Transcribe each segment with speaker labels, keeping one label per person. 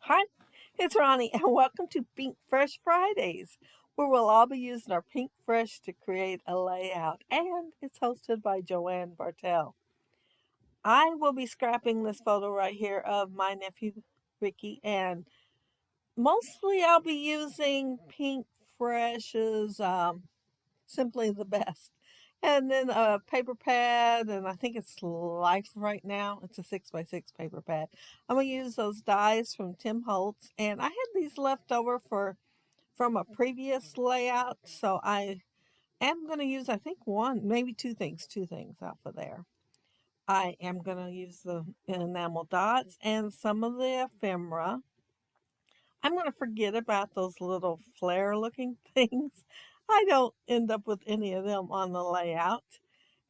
Speaker 1: Hi, it's Ronnie, and welcome to Pinkfresh Fridays, where we'll all be using our Pinkfresh to create a layout, and it's hosted by Joanne Bartel. I will be scrapping this photo right here of my nephew Ricky, and mostly I'll be using Pinkfresh's Simply the Best. And then a paper pad, and I think it's Life right now. It's a 6x6 paper pad. I'm gonna use those dies from Tim Holtz, and I had these left over from a previous layout, so I am gonna use I think one, maybe two things off of there. I am gonna use the enamel dots and some of the ephemera. I'm going to forget about those little flare looking things. I don't end up with any of them on the layout.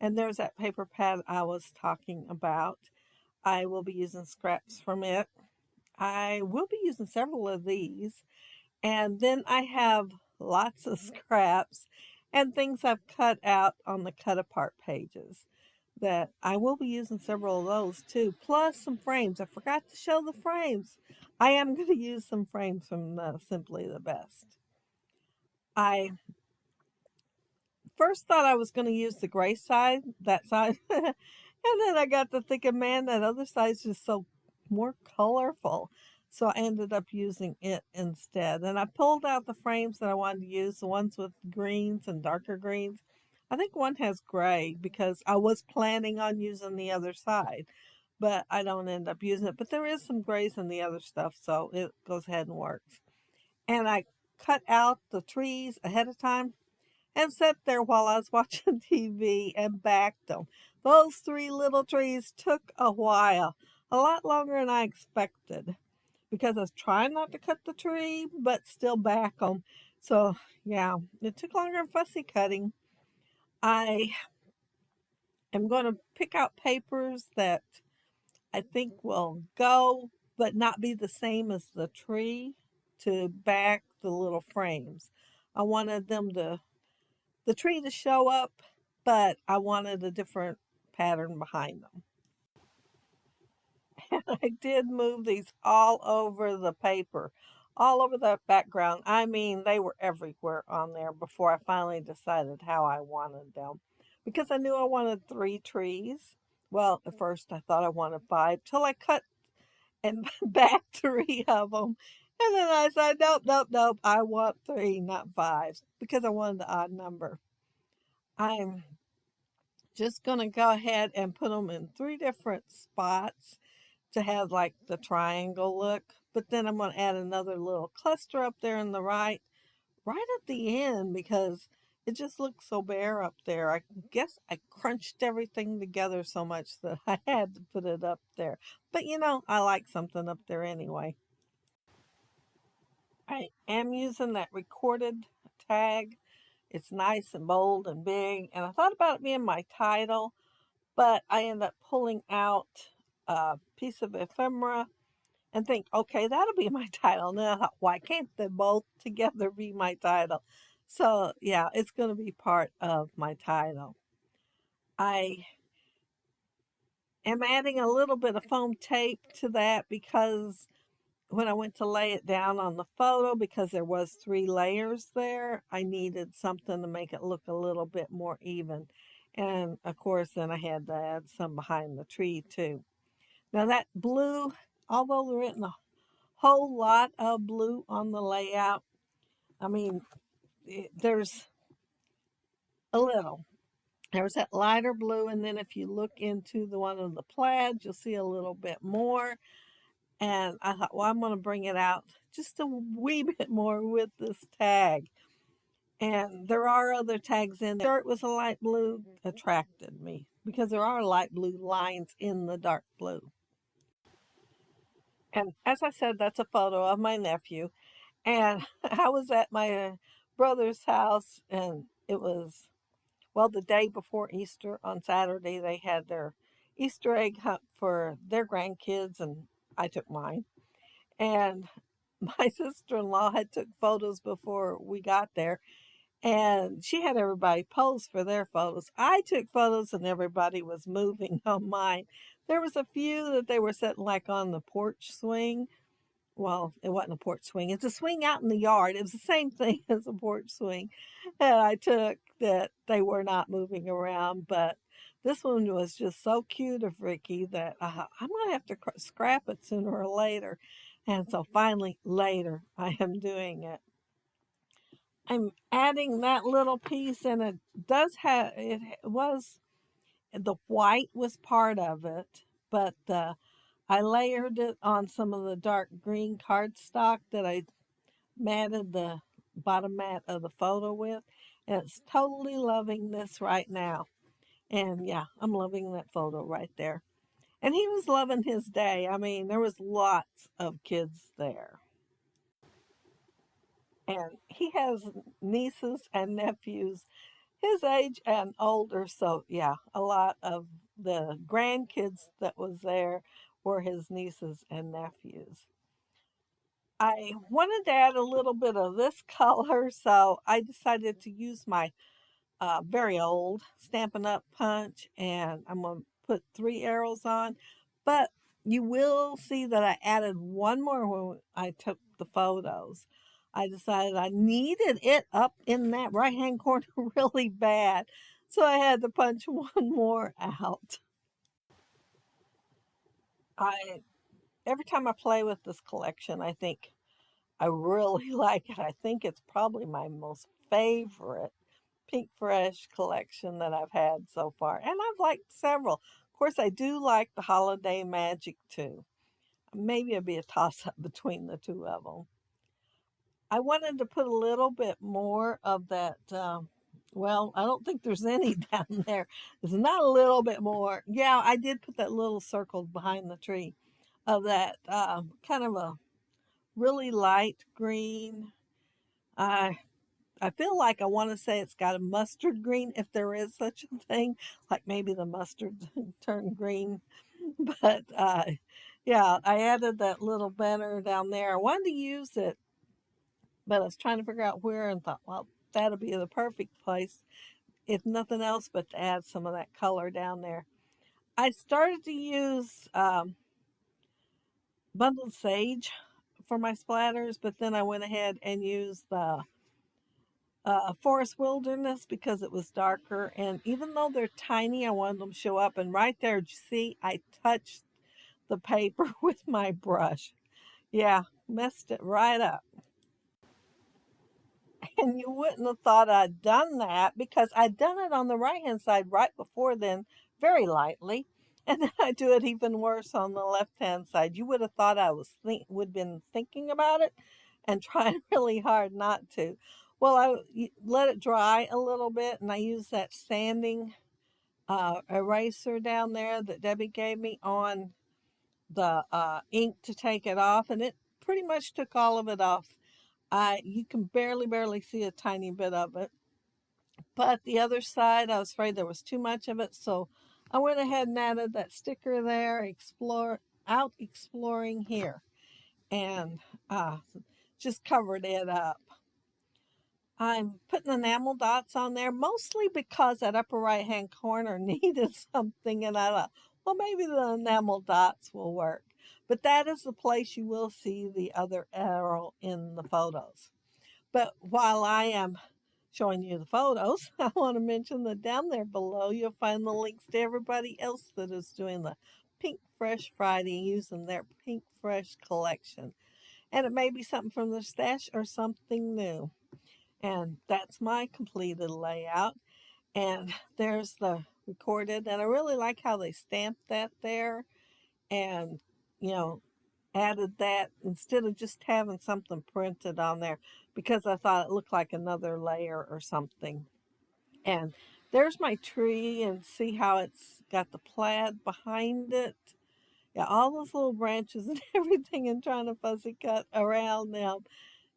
Speaker 1: And there's that paper pad I was talking about. I will be using scraps from it. I will be using several of these. And then I have lots of scraps and things I've cut out on the cut apart pages that I will be using several of those too, plus some frames. I forgot to show the frames. I am going to use some frames from Simply the Best. I first thought I was going to use the gray side, that side, and then I got to thinking, man, that other side's just so more colorful. So I ended up using it instead. And I pulled out the frames that I wanted to use, the ones with greens and darker greens. I think one has gray because I was planning on using the other side, but I don't end up using it. But there is some grays in the other stuff, so it goes ahead and works. And I cut out the trees ahead of time and sat there while I was watching TV and backed them. Those three little trees took a while, a lot longer than I expected, because I was trying not to cut the tree, but still back them. So, yeah, it took longer than fussy cutting. I am going to pick out papers that I think will go, but not be the same as the tree to back the little frames. I wanted the tree to show up, but I wanted a different pattern behind them. I did move these all over the paper, all over the background. I mean, they were everywhere on there before I finally decided how I wanted them. Because I knew I wanted three trees. Well, at first I thought I wanted five, till I cut and back three of them. And then I said, nope, nope, nope, I want three, not five, because I wanted the odd number. I'm just going to go ahead and put them in three different spots to have like the triangle look. But then I'm going to add another little cluster up there in the right at the end, because it just looks so bare up there. I guess I crunched everything together so much that I had to put it up there. But I like something up there anyway. I am using that recorded tag. It's nice and bold and big. And I thought about it being my title, but I end up pulling out a piece of ephemera and think, okay, that'll be my title. And then I thought, why can't they both together be my title? So yeah, it's going to be part of my title. I am adding a little bit of foam tape to that because when I went to lay it down on the photo, because there was three layers there, I needed something to make it look a little bit more even. And of course, then I had to add some behind the tree too. Now that blue, although there isn't a whole lot of blue on the layout, I mean, there's a little. There's that lighter blue, and then if you look into the one of the plaids, you'll see a little bit more. And I thought, well, I'm going to bring it out just a wee bit more with this tag. And there are other tags in there. It was a light blue attracted me because there are light blue lines in the dark blue. And as I said, that's a photo of my nephew. And I was at my brother's house, and it was, well, the day before Easter on Saturday. They had their Easter egg hunt for their grandkids, and I took mine. And my sister-in-law had took photos before we got there, and she had everybody pose for their photos. I took photos and everybody was moving on mine. There was a few that they were sitting like on the porch swing, well, it wasn't a porch swing. It's a swing out in the yard. It was the same thing as a porch swing. And I took that they were not moving around, but this one was just so cute of Ricky that I'm going to have to scrap it sooner or later. And so finally, later, I am doing it. I'm adding that little piece, and it does have, it was, the white was part of it, but I layered it on some of the dark green cardstock that I matted the bottom mat of the photo with. And it's totally loving this right now. And yeah, I'm loving that photo right there. And he was loving his day. I mean, there was lots of kids there. And he has nieces and nephews his age and older. So yeah, a lot of the grandkids that was there were his nieces and nephews. I wanted to add a little bit of this color, so I decided to use my very old Stampin' Up punch, and I'm going to put 3 arrows on. But you will see that I added one more when I took the photos. I decided I needed it up in that right-hand corner really bad, so I had to punch one more out. I Every time I play with this collection, I think I really like it. I think it's probably my most favorite Pinkfresh collection that I've had so far. And I've liked several. Of course, I do like the Holiday Magic too. Maybe it'd be a toss up between the two of them. I wanted to put a little bit more of that. Well, I don't think there's any down there. It's not a little bit more. Yeah, I did put that little circle behind the tree of that kind of a really light green. I I feel like I want to say it's got a mustard green, if there is such a thing, like maybe the mustard turned green. But yeah, I added that little banner down there. I wanted to use it, but I was trying to figure out where and thought, well, that'll be the perfect place, if nothing else, but to add some of that color down there. I started to use bundled sage for my splatters, but then I went ahead and used the forest wilderness because it was darker. And even though they're tiny, I wanted them to show up. And right there, you see, I touched the paper with my brush. Yeah, messed it right up. And you wouldn't have thought I'd done that because I'd done it on the right hand side right before then, very lightly. And then I do it even worse on the left hand side. You would have thought I would been thinking about it and trying really hard not to. Well, let it dry a little bit, and I use that sanding eraser down there that Debbie gave me on the ink to take it off, and it pretty much took all of it off. You can barely see a tiny bit of it. But the other side, I was afraid there was too much of it, so I went ahead and added that sticker there, exploring here, and uh, just covered it up. I'm putting enamel dots on there mostly because that upper right hand corner needed something, and I thought, well, maybe the enamel dots will work. But that is the place you will see the other arrow in the photos. But while I am showing you the photos, I want to mention that down there below you'll find the links to everybody else that is doing the Pink Fresh Friday using their Pink Fresh collection. And it may be something from their stash or something new. And that's my completed layout. And there's the recorded. And I really like how they stamped that there and, you know, added that instead of just having something printed on there because I thought it looked like another layer or something. And there's my tree, and see how it's got the plaid behind it. Yeah, all those little branches and everything, and trying to fussy cut around them.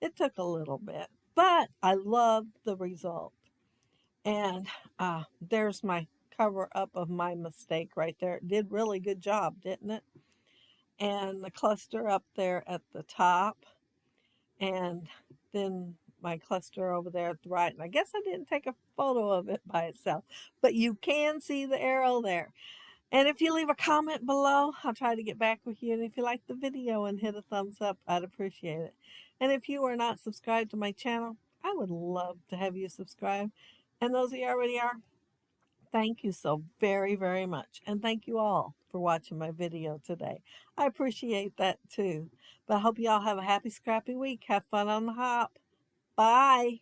Speaker 1: It took a little bit, but I love the result. And there's my cover up of my mistake right there. It did really good job, didn't it? And the cluster up there at the top, and then my cluster over there at the right. And I guess I didn't take a photo of it by itself, but you can see the arrow there. And if you leave a comment below, I'll try to get back with you. And if you like the video and hit a thumbs up, I'd appreciate it. And if you are not subscribed to my channel, I would love to have you subscribe. And those of you already are, thank you so very, very much. And thank you all for watching my video today. I appreciate that too. But I hope you all have a happy scrappy week. Have fun on the hop. Bye.